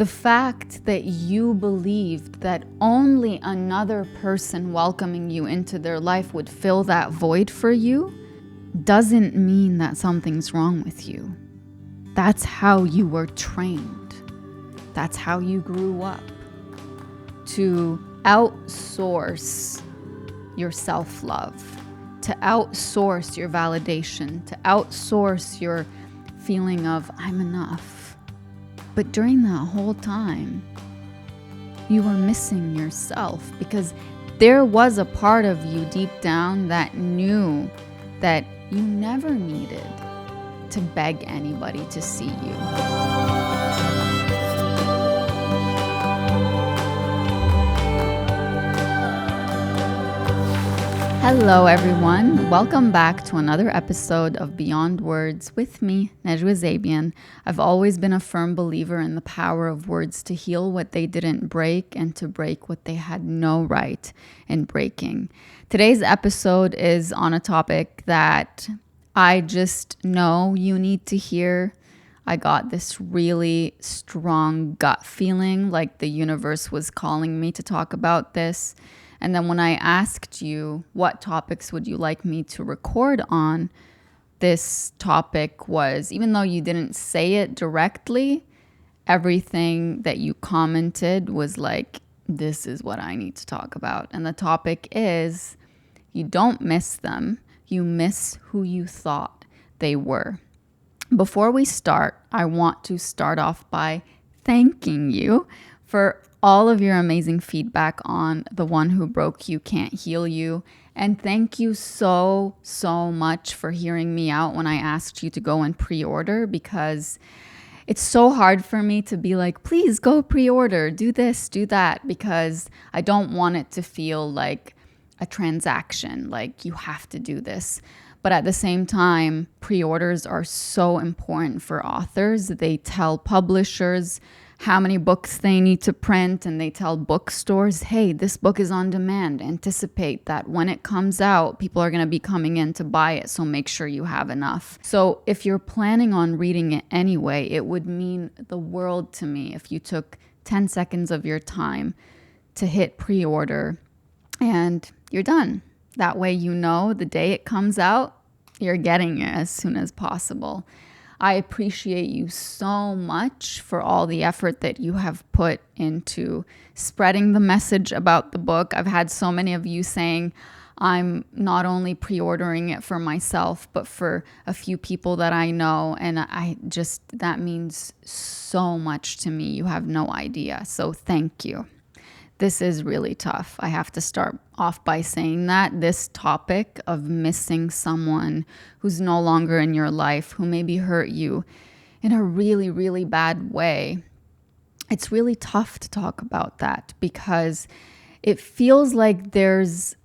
The fact that you believed that only another person welcoming you into their life would fill that void for you doesn't mean that something's wrong with you. That's how you were trained. That's how you grew up. To outsource your self-love, to outsource your validation, to outsource your feeling of I'm enough. But during that whole time, you were missing yourself because there was a part of you deep down that knew that you never needed to beg anybody to see you. Hello everyone, welcome back to another episode of Beyond Words with me, Nejwa Zabian. I've always been a firm believer in the power of words to heal what they didn't break and to break what they had no right in breaking. Today's episode is on a topic that I just know you need to hear. I got this really strong gut feeling like the universe was calling me to talk about this. And then when I asked you what topics would you like me to record on, this topic was, even though you didn't say it directly, everything that you commented was like, this is what I need to talk about. And the topic is, you don't miss them, you miss who you thought they were. Before we start, I want to start off by thanking you for all of your amazing feedback on The One Who Broke You Can't Heal You. And thank you so much for hearing me out when I asked you to go and pre-order, because it's so hard for me to be like, please go pre-order, do this, do that, because I don't want it to feel like a transaction, like you have to do this. But at the same time, pre-orders are so important for authors. They tell publishers how many books they need to print, and they tell bookstores, hey, this book is on demand. Anticipate that when it comes out, people are going to be coming in to buy it, so make sure you have enough. So if you're planning on reading it anyway, it would mean the world to me if you took 10 seconds of your time to hit pre-order and you're done. That way you know the day it comes out, you're getting it as soon as possible. I appreciate you so much for all the effort that you have put into spreading the message about the book. I've had so many of you saying, I'm not only pre-ordering it for myself, but for a few people that I know. And that means so much to me. You have no idea. So thank you. This is really tough. I have to start off by saying that this topic of missing someone who's no longer in your life, who maybe hurt you in a really bad way, it's really tough to talk about that because it feels like there's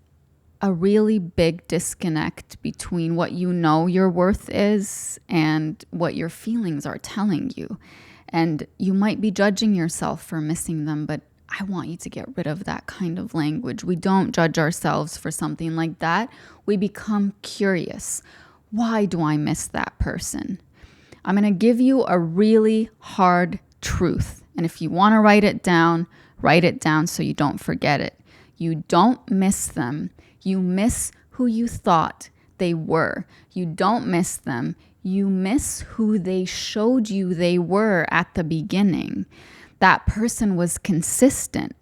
a really big disconnect between what you know your worth is and what your feelings are telling you. And you might be judging yourself for missing them, but I want you to get rid of that kind of language. We don't judge ourselves for something like that. We become curious. Why do I miss that person? I'm going to give you a really hard truth. And if you want to write it down so you don't forget it. You don't miss them. You miss who you thought they were. You don't miss them. You miss who they showed you they were at the beginning. That person was consistent.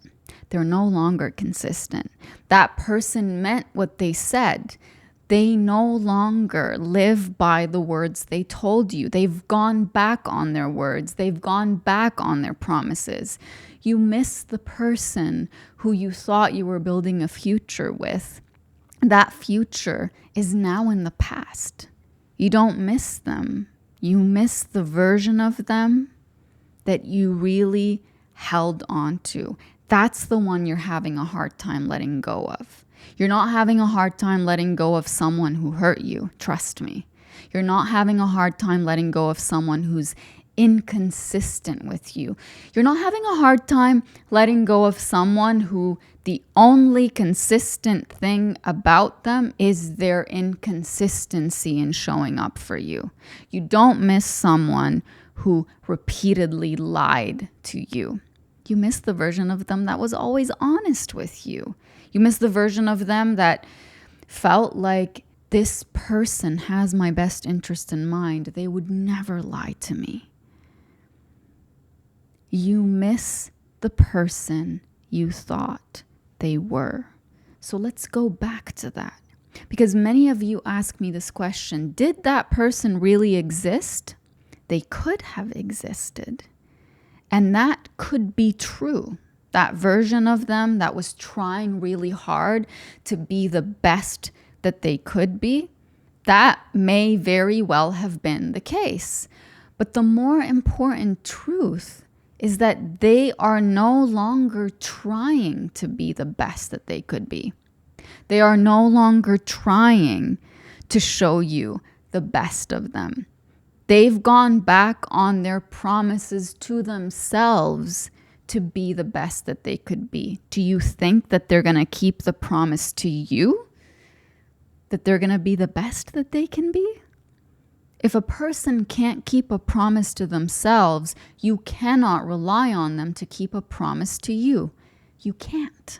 They're no longer consistent. That person meant what they said. They no longer live by the words they told you. They've gone back on their words. They've gone back on their promises. You miss the person who you thought you were building a future with. That future is now in the past. You don't miss them. You miss the version of them that you really held on to. That's the one you're having a hard time letting go of. You're not having a hard time letting go of someone who hurt you, trust me. You're not having a hard time letting go of someone who's inconsistent with you. You're not having a hard time letting go of someone who the only consistent thing about them is their inconsistency in showing up for you. You don't miss someone who repeatedly lied to you. You miss the version of them that was always honest with you. You miss the version of them that felt like, this person has my best interest in mind. They would never lie to me. You miss the person you thought they were. So let's go back to that. Because many of you ask me this question, did that person really exist? They could have existed. And that could be true. That version of them that was trying really hard to be the best that they could be, that may very well have been the case. But the more important truth is that they are no longer trying to be the best that they could be. They are no longer trying to show you the best of them. They've gone back on their promises to themselves to be the best that they could be. Do you think that they're going to keep the promise to you? That they're going to be the best that they can be? If a person can't keep a promise to themselves, you cannot rely on them to keep a promise to you. You can't.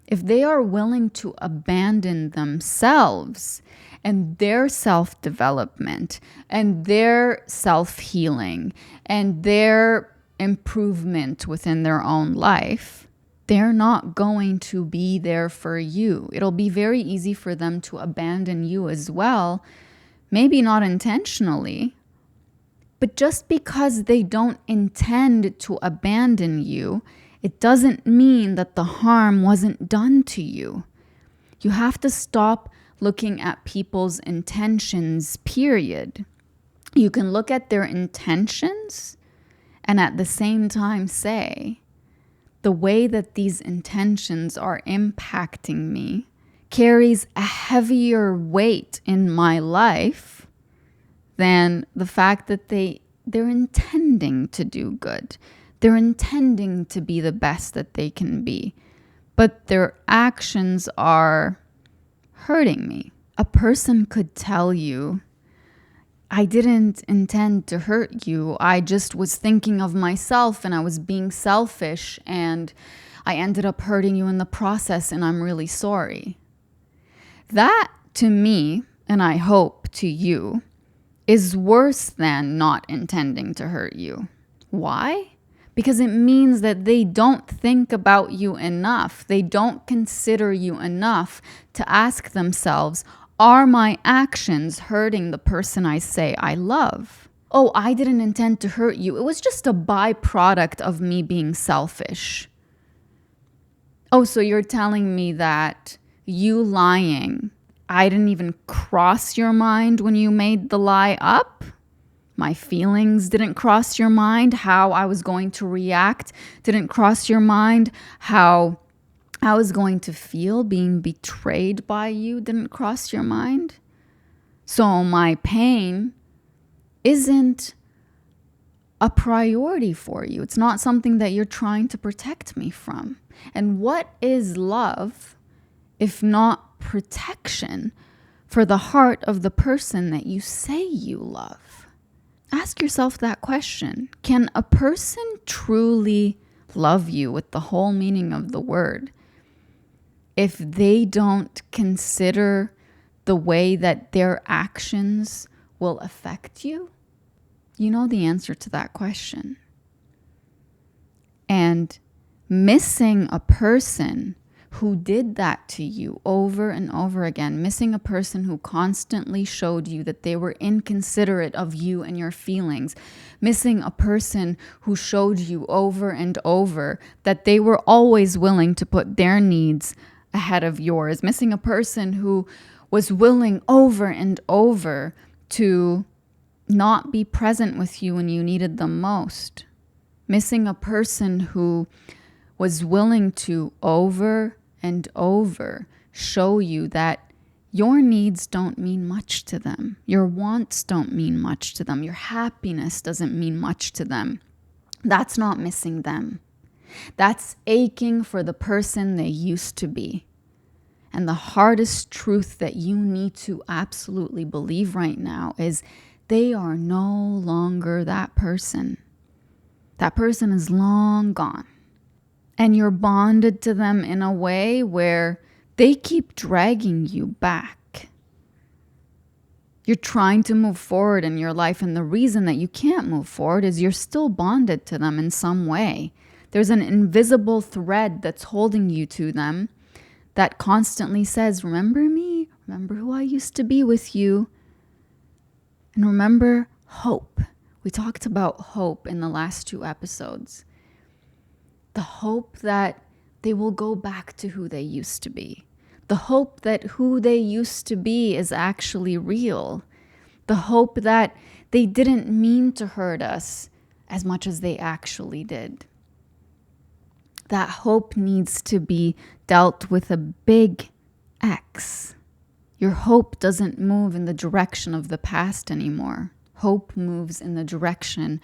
If they are willing to abandon themselves and their self-development and their self-healing and their improvement within their own life, they're not going to be there for you. It'll be very easy for them to abandon you as well, maybe not intentionally, but just because they don't intend to abandon you, it doesn't mean that the harm wasn't done to you. You have to stop looking at people's intentions, period. You can look at their intentions and at the same time say, the way that these intentions are impacting me carries a heavier weight in my life than the fact that they're intending to do good. They're intending to be the best that they can be, but their actions are hurting me. A person could tell you, I didn't intend to hurt you. I just was thinking of myself and I was being selfish and I ended up hurting you in the process and I'm really sorry. That to me, and I hope to you, is worse than not intending to hurt you. Why? Because it means that they don't think about you enough. They don't consider you enough to ask themselves, are my actions hurting the person I say I love? Oh, I didn't intend to hurt you. It was just a byproduct of me being selfish. Oh, so you're telling me that you lying, I didn't even cross your mind when you made the lie up? My feelings didn't cross your mind. How I was going to react didn't cross your mind. How I was going to feel being betrayed by you didn't cross your mind. So my pain isn't a priority for you. It's not something that you're trying to protect me from. And what is love if not protection for the heart of the person that you say you love? Ask yourself that question. Can a person truly love you with the whole meaning of the word if they don't consider the way that their actions will affect you? You know the answer to that question. And missing a person who did that to you over and over again, missing a person who constantly showed you that they were inconsiderate of you and your feelings, missing a person who showed you over and over that they were always willing to put their needs ahead of yours, missing a person who was willing over and over to not be present with you when you needed them most, missing a person who was willing to over and over show you that your needs don't mean much to them. Your wants don't mean much to them. Your happiness doesn't mean much to them. That's not missing them. That's aching for the person they used to be. And the hardest truth that you need to absolutely believe right now is they are no longer that person. That person is long gone. And you're bonded to them in a way where they keep dragging you back. You're trying to move forward in your life, and the reason that you can't move forward is you're still bonded to them in some way. There's an invisible thread that's holding you to them that constantly says, remember me? Remember who I used to be with you? And remember hope. We talked about hope in the last 2 episodes. The hope that they will go back to who they used to be. The hope that who they used to be is actually real. The hope that they didn't mean to hurt us as much as they actually did. That hope needs to be dealt with a big X. Your hope doesn't move in the direction of the past anymore. Hope moves in the direction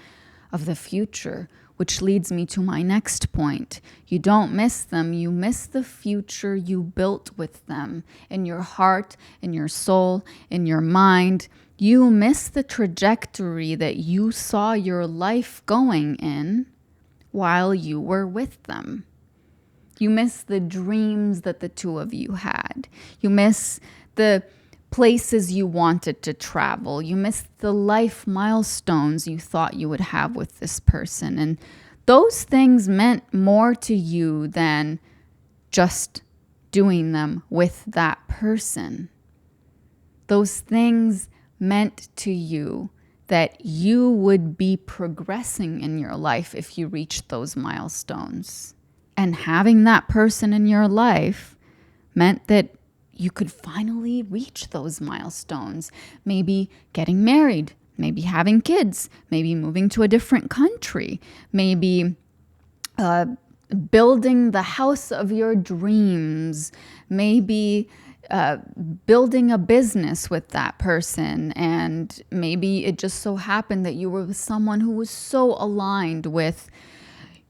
of the future, which leads me to my next point. You don't miss them, you miss the future you built with them in your heart, in your soul, in your mind. You miss the trajectory that you saw your life going in while you were with them. You miss the dreams that the two of you had. You miss the places you wanted to travel. You miss the life milestones you thought you would have with this person. And those things meant more to you than just doing them with that person. Those things meant to you that you would be progressing in your life if you reached those milestones. And having that person in your life meant that you could finally reach those milestones. Maybe getting married, maybe having kids, maybe moving to a different country, maybe building the house of your dreams, maybe building a business with that person. And maybe it just so happened that you were with someone who was so aligned with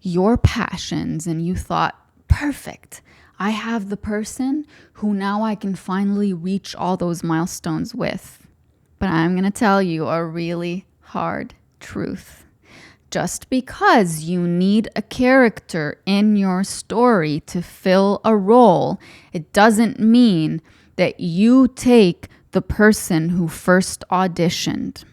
your passions and you thought, perfect. I have the person who now I can finally reach all those milestones with. But I'm going to tell you a really hard truth. Just because you need a character in your story to fill a role, it doesn't mean that you take the person who first auditioned.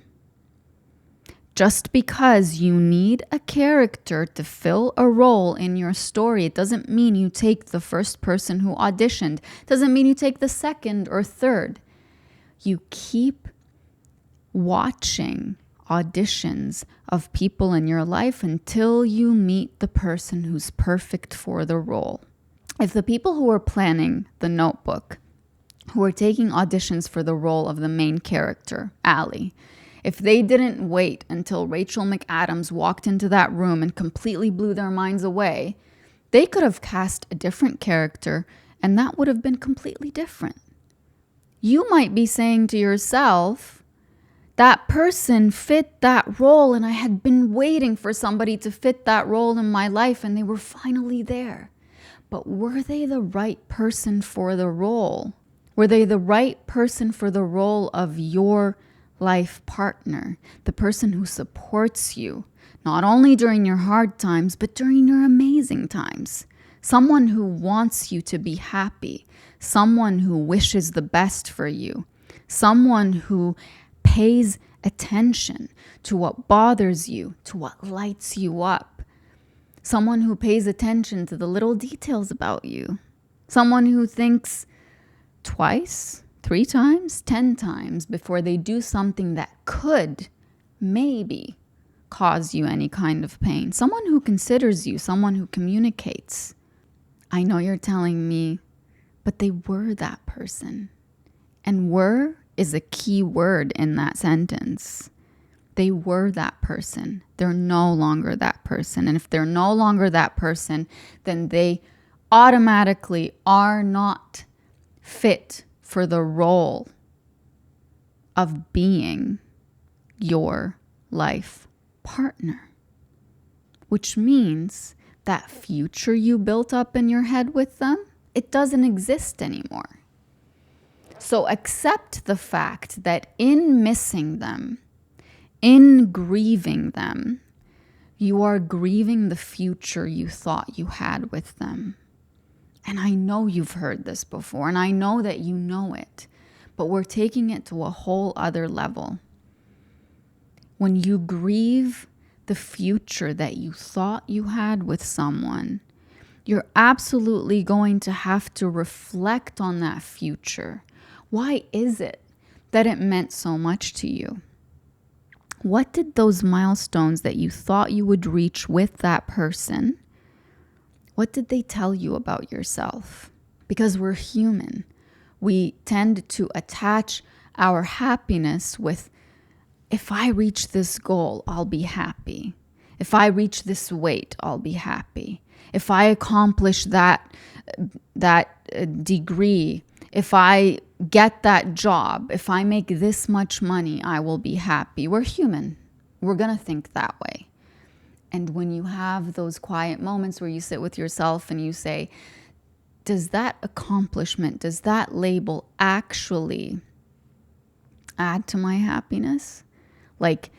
Just because you need a character to fill a role in your story, it doesn't mean you take the first person who auditioned. It doesn't mean you take the second or third. You keep watching auditions of people in your life until you meet the person who's perfect for the role. If the people who are planning The Notebook, who are taking auditions for the role of the main character, Allie, if they didn't wait until Rachel McAdams walked into that room and completely blew their minds away, they could have cast a different character and that would have been completely different. You might be saying to yourself, that person fit that role and I had been waiting for somebody to fit that role in my life and they were finally there. But were they the right person for the role? Were they the right person for the role of your life partner, the person who supports you, not only during your hard times, but during your amazing times? Someone who wants you to be happy, someone who wishes the best for you, someone who pays attention to what bothers you, to what lights you up, someone who pays attention to the little details about you, someone who thinks twice, 3 times, 10 times before they do something that could maybe cause you any kind of pain. Someone who considers you, someone who communicates. I know you're telling me, but they were that person. And were is a key word in that sentence. They were that person. They're no longer that person. And if they're no longer that person, then they automatically are not fit for the role of being your life partner. Which means that future you built up in your head with them, it doesn't exist anymore. So accept the fact that in missing them, In grieving them, you are grieving the future you thought you had with them. And I know you've heard this before, and I know that you know it, but we're taking it to a whole other level. When you grieve the future that you thought you had with someone, you're absolutely going to have to reflect on that future. Why is it that it meant so much to you? What did those milestones that you thought you would reach with that person, what did they tell you about yourself? Because we're human. We tend to attach our happiness with, if I reach this goal, I'll be happy. If I reach this weight, I'll be happy. If I accomplish that degree, if I get that job, if I make this much money, I will be happy. We're human. We're going to think that way. And when you have those quiet moments where you sit with yourself and you say, does that accomplishment, does that label actually add to my happiness? Like,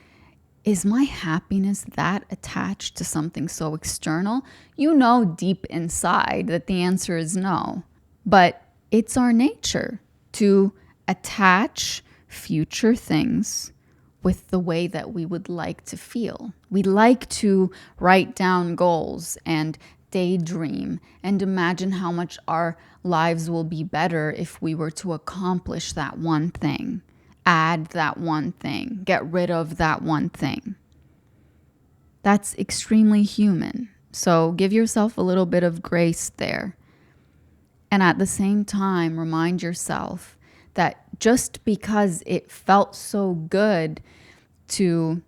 is my happiness that attached to something so external? You know deep inside that the answer is no. But it's our nature to attach future things with the way that we would like to feel. We like to write down goals and daydream and imagine how much our lives will be better if we were to accomplish that one thing, add that one thing, get rid of that one thing. That's extremely human. So give yourself a little bit of grace there. And at the same time, remind yourself that just because it felt so good to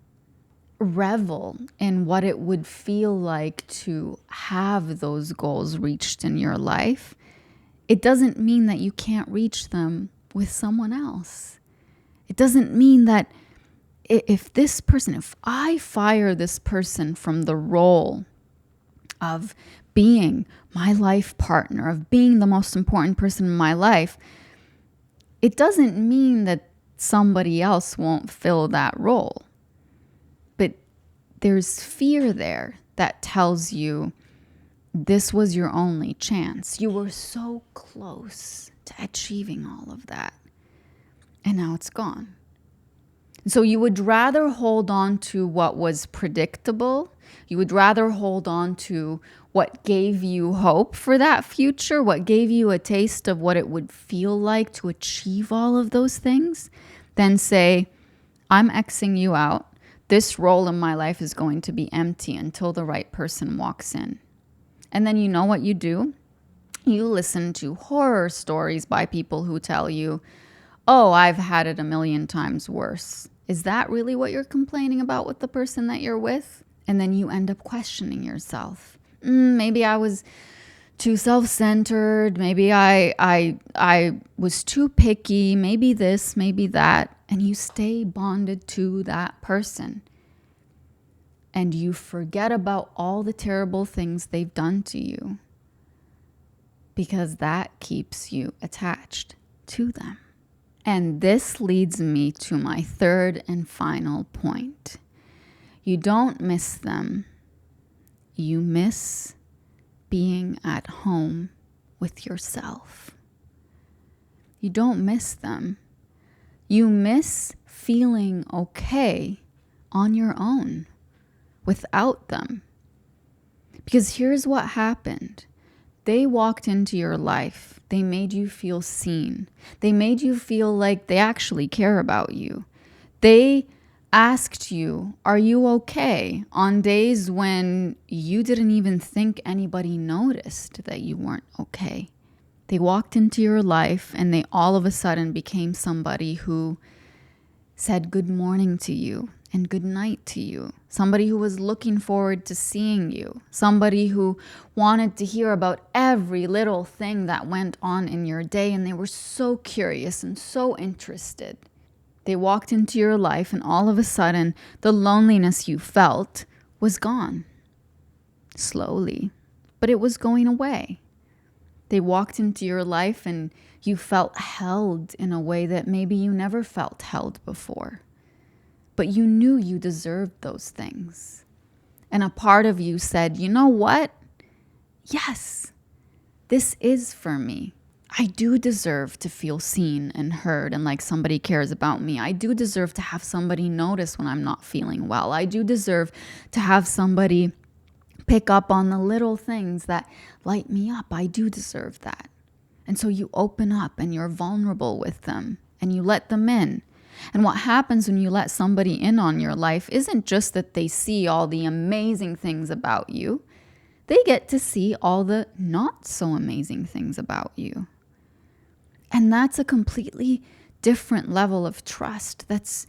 revel in what it would feel like to have those goals reached in your life, it doesn't mean that you can't reach them with someone else. It doesn't mean that if I fire this person from the role of being my life partner, of being the most important person in my life, it doesn't mean that somebody else won't fill that role. But there's fear there that tells you this was your only chance. You were so close to achieving all of that, and now it's gone. So you would rather hold on to what was predictable. You would rather hold on to what gave you hope for that future, what gave you a taste of what it would feel like to achieve all of those things, than say, I'm Xing you out. This role in my life is going to be empty until the right person walks in. And then you know what you do? You listen to horror stories by people who tell you, oh, I've had it a million times worse. Is that really what you're complaining about with the person that you're with? And then you end up questioning yourself. Maybe I was too self-centered. Maybe I was too picky. Maybe this, maybe that. And you stay bonded to that person. And you forget about all the terrible things they've done to you, because that keeps you attached to them. And this leads me to my third and final point. You don't miss them. You miss being at home with yourself. You don't miss them. You miss feeling okay on your own without them. Because here's what happened. They walked into your life. They made you feel seen. They made you feel like they actually care about you. They asked you, are you okay? On days when you didn't even think anybody noticed that you weren't okay. They walked into your life and they all of a sudden became somebody who said good morning to you and good night to you. Somebody who was looking forward to seeing you. Somebody who wanted to hear about every little thing that went on in your day, and they were so curious and so interested. They walked into your life and all of a sudden the loneliness you felt was gone. Slowly, but it was going away. They walked into your life and you felt held in a way that maybe you never felt held before. but you knew you deserved those things. And a part of you said, you know what? Yes, this is for me. I do deserve to feel seen and heard and like somebody cares about me. I do deserve to have somebody notice when I'm not feeling well. I do deserve to have somebody pick up on the little things that light me up. I do deserve that. And so you open up and you're vulnerable with them and you let them in. And what happens when you let somebody in on your life isn't just that they see all the amazing things about you. They get to see all the not so amazing things about you. And that's a completely different level of trust. That's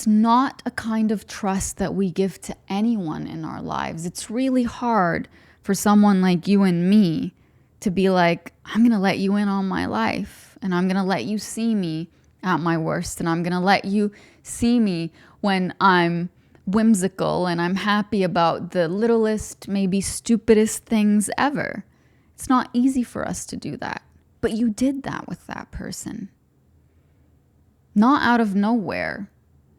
not a kind of trust that we give to anyone in our lives. It's really hard for someone like you and me to be like, I'm going to let you in on my life, and I'm going to let you see me at my worst, and I'm going to let you see me when I'm whimsical and I'm happy about the littlest, maybe stupidest things ever. It's not easy for us to do that. But you did that with that person. Not out of nowhere.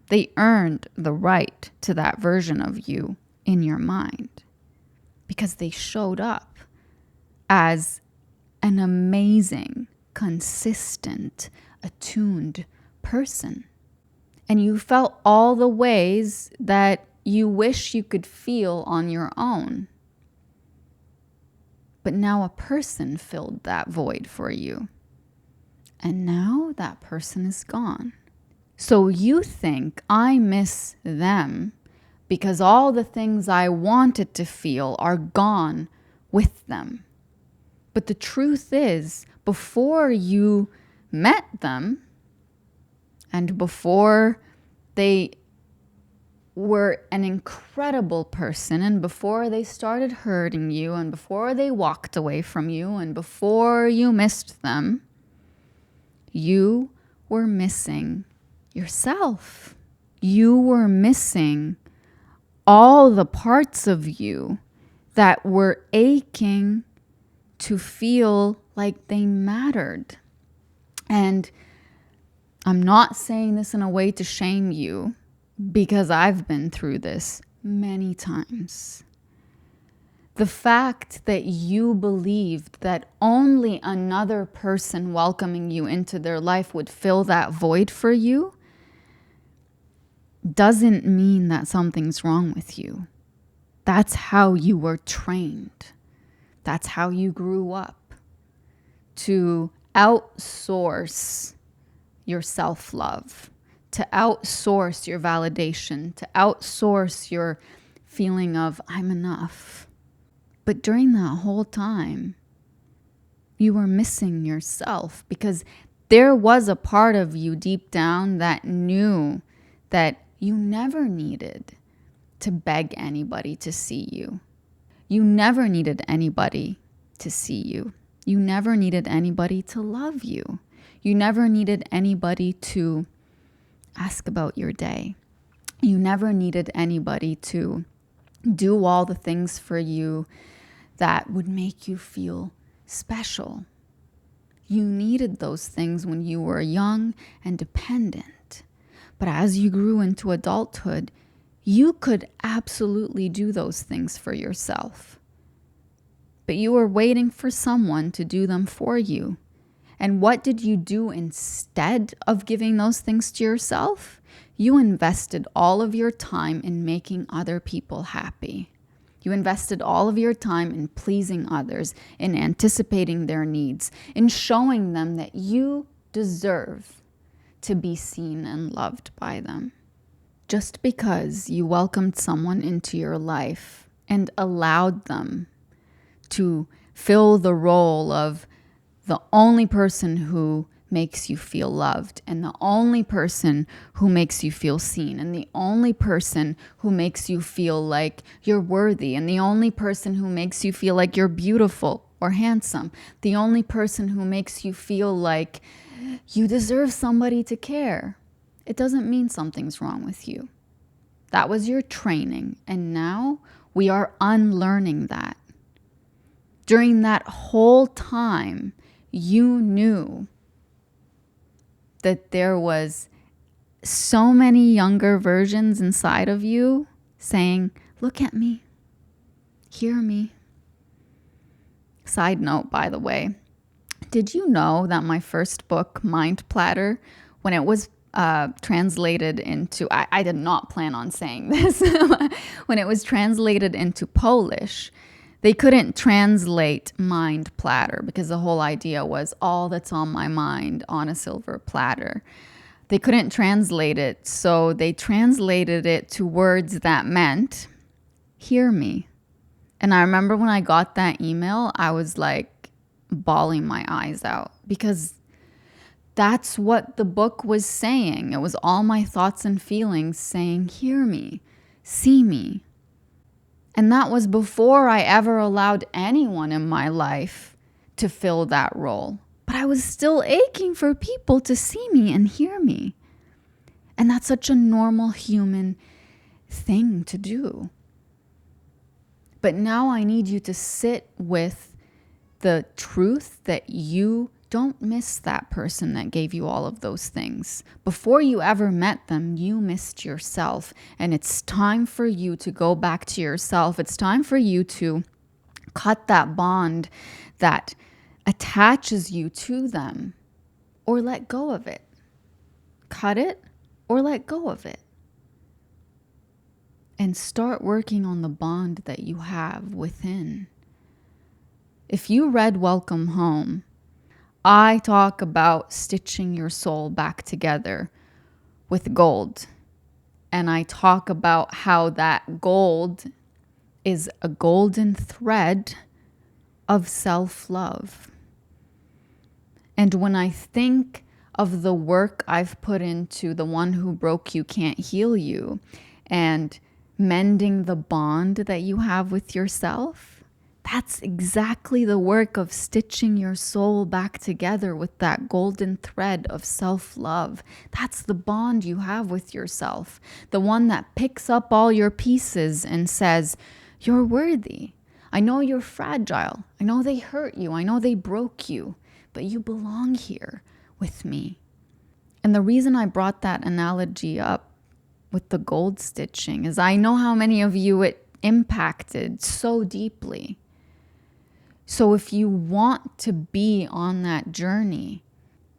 They earned the right to that version of you in your mind because they showed up as an amazing, consistent, attuned person. And you felt all the ways that you wish you could feel on your own. But now a person filled that void for you. And now that person is gone. So you think I miss them because all the things I wanted to feel are gone with them. But the truth is, before you met them and before they were an incredible person, and before they started hurting you, and before they walked away from you, and before you missed them, you were missing yourself. You were missing all the parts of you that were aching to feel like they mattered. And I'm not saying this in a way to shame you, because I've been through this many times. The fact that you believed that only another person welcoming you into their life would fill that void for you doesn't mean that something's wrong with you. That's how you were trained. That's how you grew up, to outsource your self-love, to outsource your validation, to outsource your feeling of I'm enough. But during that whole time, you were missing yourself because there was a part of you deep down that knew that you never needed to beg anybody to see you. You never needed anybody to see you. You never needed anybody to love you. You never needed anybody to ask about your day. You never needed anybody to do all the things for you that would make you feel special. You needed those things when you were young and dependent. But as you grew into adulthood, you could absolutely do those things for yourself. But you were waiting for someone to do them for you. And what did you do instead of giving those things to yourself? You invested all of your time in making other people happy. You invested all of your time in pleasing others, in anticipating their needs, in showing them that you deserve to be seen and loved by them. Just because you welcomed someone into your life and allowed them to fill the role of the only person who makes you feel loved, and the only person who makes you feel seen, and the only person who makes you feel like you're worthy, and the only person who makes you feel like you're beautiful or handsome, the only person who makes you feel like you deserve somebody to care. It doesn't mean something's wrong with you. That was your training, and now we are unlearning that. During that whole time, you knew that there was so many younger versions inside of you saying, look at me, hear me. Side note, by the way, did you know that my first book, Mind Platter, when it was translated into, I did not plan on saying this, when it was translated into Polish, they couldn't translate Mind Platter because the whole idea was all that's on my mind on a silver platter. They couldn't translate it, so they translated it to words that meant, hear me. And I remember when I got that email, I was like bawling my eyes out because that's what the book was saying. It was all my thoughts and feelings saying, hear me, see me. And that was before I ever allowed anyone in my life to fill that role. But I was still aching for people to see me and hear me. And that's such a normal human thing to do. But now I need you to sit with the truth that you don't miss that person that gave you all of those things. Before you ever met them, you missed yourself. And it's time for you to go back to yourself. It's time for you to cut that bond that attaches you to them, or let go of it. Cut it or let go of it. And start working on the bond that you have within. If you read Welcome Home, I talk about stitching your soul back together with gold. And I talk about how that gold is a golden thread of self-love. And when I think of the work I've put into The One Who Broke You Can't Heal You, and mending the bond that you have with yourself, that's exactly the work of stitching your soul back together with that golden thread of self-love. That's the bond you have with yourself. The one that picks up all your pieces and says, you're worthy. I know you're fragile. I know they hurt you. I know they broke you, but you belong here with me. And the reason I brought that analogy up with the gold stitching is I know how many of you it impacted so deeply. So if you want to be on that journey,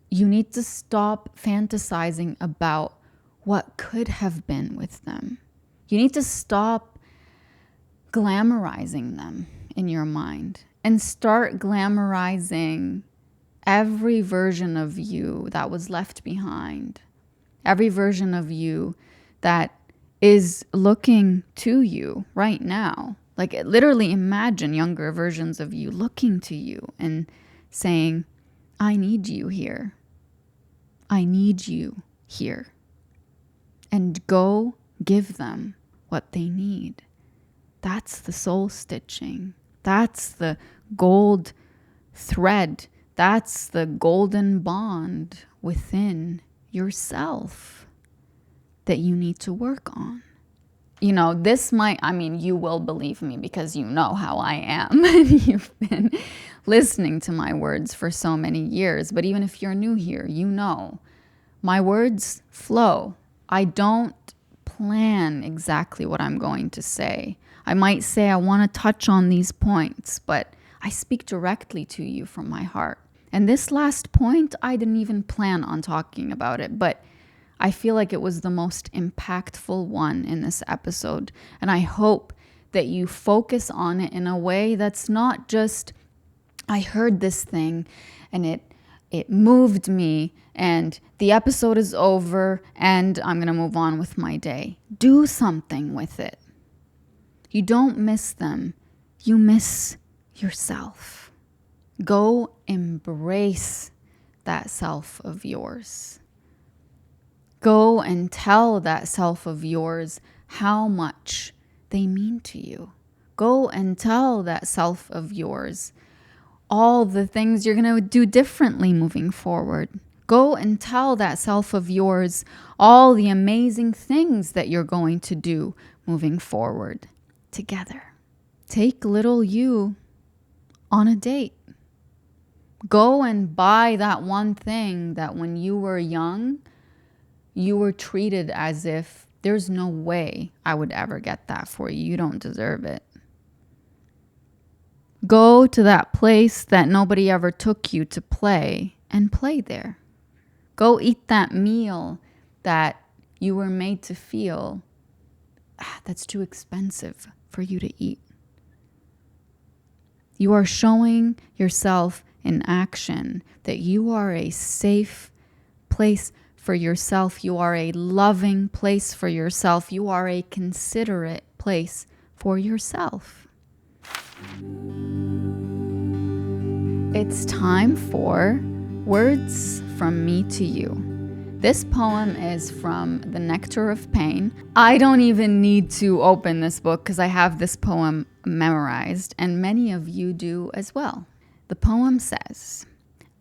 you need to stop fantasizing about what could have been with them. You need to stop glamorizing them in your mind and start glamorizing every version of you that was left behind, every version of you that is looking to you right now. Like, literally imagine younger versions of you looking to you and saying, I need you here. I need you here. And go give them what they need. That's the soul stitching. That's the gold thread. That's the golden bond within yourself that you need to work on. You know, this might, you will believe me because you know how I am. You've been listening to my words for so many years. But even if you're new here, you know, my words flow. I don't plan exactly what I'm going to say. I might say I want to touch on these points, but I speak directly to you from my heart. And this last point, I didn't even plan on talking about it, but I feel like it was the most impactful one in this episode. And I hope that you focus on it in a way that's not just, I heard this thing and it moved me and the episode is over and I'm going to move on with my day. Do something with it. You don't miss them. You miss yourself. Go embrace that self of yours. Go and tell that self of yours how much they mean to you. Go and tell that self of yours all the things you're going to do differently moving forward. Go and tell that self of yours all the amazing things that you're going to do moving forward together. Take little you on a date. Go and buy that one thing that when you were young, you were treated as if there's no way I would ever get that for you. You don't deserve it. Go to that place that nobody ever took you to play and play there. Go eat that meal that you were made to feel that's too expensive for you to eat. You are showing yourself in action that you are a safe place for yourself. You are a loving place for yourself. You are a considerate place for yourself. It's time for Words from Me to You. This poem is from The Nectar of Pain. I don't even need to open this book because I have this poem memorized, and many of you do as well. The poem says,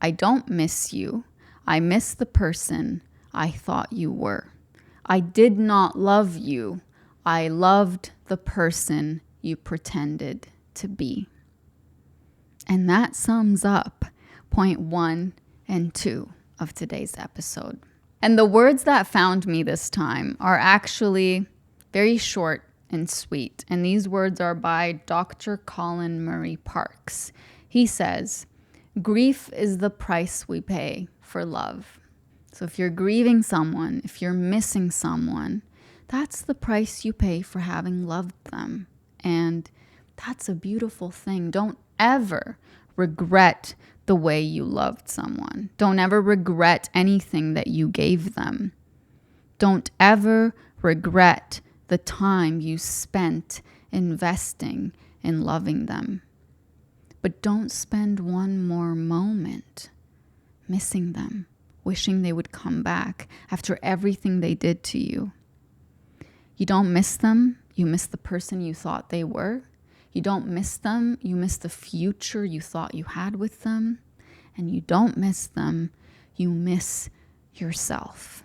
I don't miss you. I miss the person I thought you were. I did not love you. I loved the person you pretended to be. And that sums up point 1 and 2 of today's episode. And the words that found me this time are actually very short and sweet. And these words are by Dr. Colin Murray Parks. He says, grief is the price we pay for love. So if you're grieving someone, if you're missing someone, that's the price you pay for having loved them. And that's a beautiful thing. Don't ever regret the way you loved someone. Don't ever regret anything that you gave them. Don't ever regret the time you spent investing in loving them. But don't spend one more moment missing them, wishing they would come back after everything they did to you. You don't miss them, you miss the person you thought they were. You don't miss them, you miss the future you thought you had with them. And you don't miss them, you miss yourself.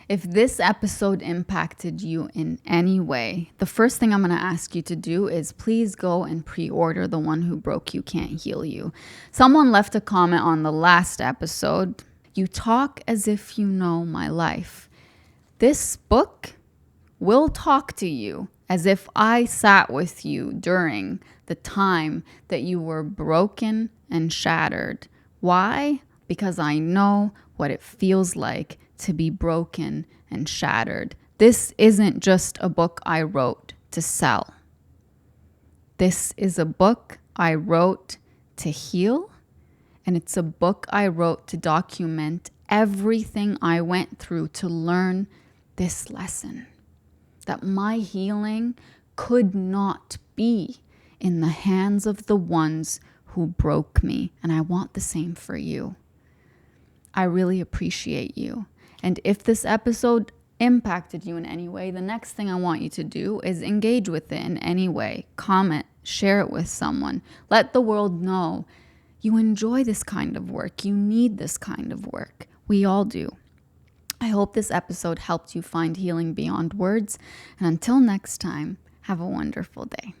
If this episode impacted you in any way, the first thing I'm going to ask you to do is please go and pre-order The One Who Broke You Can't Heal You. Someone left a comment on the last episode. You talk as if you know my life. This book will talk to you as if I sat with you during the time that you were broken and shattered. Why? Because I know what it feels like to be broken and shattered. This isn't just a book I wrote to sell. This is a book I wrote to heal, and it's a book I wrote to document everything I went through to learn this lesson. That my healing could not be in the hands of the ones who broke me. And I want the same for you. I really appreciate you. And if this episode impacted you in any way, the next thing I want you to do is engage with it in any way. Comment, share it with someone. Let the world know you enjoy this kind of work. You need this kind of work. We all do. I hope this episode helped you find healing beyond words. And until next time, have a wonderful day.